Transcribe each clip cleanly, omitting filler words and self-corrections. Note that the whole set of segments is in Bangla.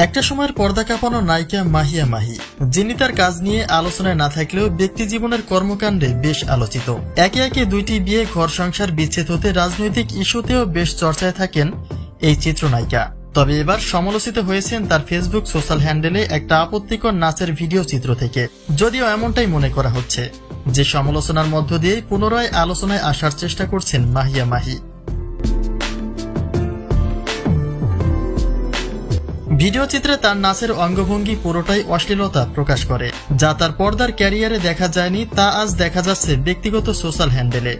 একটা সময়ের পর্দা কাঁপানো নায়িকা মাহিয়া মাহি, যিনি তার কাজ নিয়ে আলোচনায় না থাকলেও ব্যক্তি জীবনের কর্মকাণ্ডে বেশ আলোচিত। একে একে 2টি বিয়ে, ঘর সংসার বিচ্ছেদ হতে রাজনৈতিক ইস্যুতেও বেশ চর্চায় থাকেন এই চিত্রনায়িকা। তবে এবার সমালোচিত হয়েছেন তার ফেসবুক সোশ্যাল হ্যান্ডেলে একটা আপত্তিকর নাচের ভিডিও চিত্র থেকে। যদিও এমনটাই মনে করা হচ্ছে যে সমালোচনার মধ্য দিয়েই পুনরায় আলোচনায় আসার চেষ্টা করছেন মাহিয়া মাহি। ভিডিও চিত্রে তার নাচের অঙ্গভঙ্গি পুরোটাই অশ্লীলতা প্রকাশ করে, যা তার পর্দার ক্যারিয়ারে দেখা যায়নি তা আজ দেখা যাচ্ছে ব্যক্তিগত সোশ্যাল হ্যান্ডেলে।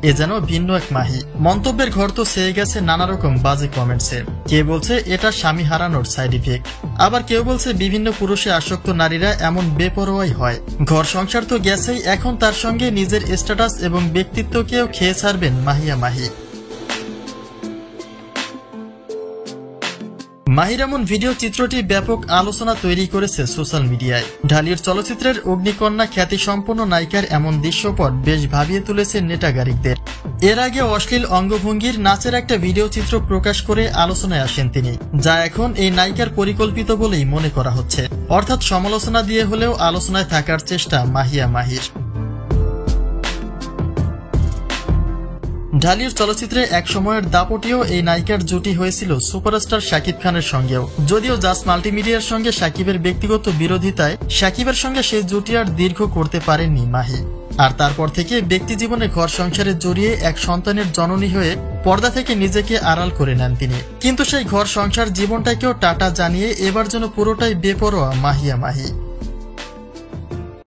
এ যেন ভিন্ন এক মাহি। মন্তব্যের ঘর তো ছেয়ে গেছে নানা রকম বাজে কমেন্টসে। কে বলছে এটা স্বামী হারানোর সাইড ইফেক্ট, আবার কেউ বলছে বিভিন্ন পুরুষে আসক্ত নারীরা এমন বেপরোয়াই হয়। ঘর সংসার তো গেছেই, এখন তার সঙ্গে নিজের স্ট্যাটাস এবং ব্যক্তিত্বকেও খেয়ে ছাড়বেন মাহিয়া মাহি। মাহির এমন ভিডিও চিত্রটি ব্যাপক আলোচনা তৈরি করেছে সোশ্যাল মিডিয়ায়। ঢালিউড চলচ্চিত্রের অগ্নিকন্যা খ্যাতিসম্পন্ন নায়িকার এমন দৃশ্যপট বেশ ভাবিয়ে তুলেছে নেটাগারিকদের। এর আগে অশ্লীল অঙ্গভঙ্গির নাচের একটা ভিডিও চিত্র প্রকাশ করে আলোচনায় আসেন তিনি, যা এখন এই নায়িকার পরিকল্পিত বলেই মনে করা হচ্ছে। অর্থাৎ সমালোচনা দিয়ে হলেও আলোচনায় থাকার চেষ্টা মাহিয়া মাহির। ঢালিউড চলচ্চিত্রে এক সময়ের দাপটিও এই নায়িকার জুটি হয়েছিল সুপারস্টার শাকিব খানের সঙ্গেও। যদিও জাস্ট মাল্টিমিডিয়ার সঙ্গে শাকিবের ব্যক্তিগত বিরোধিতায় শাকিবের সঙ্গে সেই জুটি আর দীর্ঘ করতে পারেননি মাহি। আর তারপর থেকে ব্যক্তি জীবনে ঘর সংসারে জড়িয়ে এক সন্তানের জননী হয়ে পর্দা থেকে নিজেকে আড়াল করে নেন তিনি। কিন্তু সেই ঘর সংসার জীবনটাকেও টাটা জানিয়ে এবার যেন পুরোটাই বেপরোয়া মাহিয়া মাহি।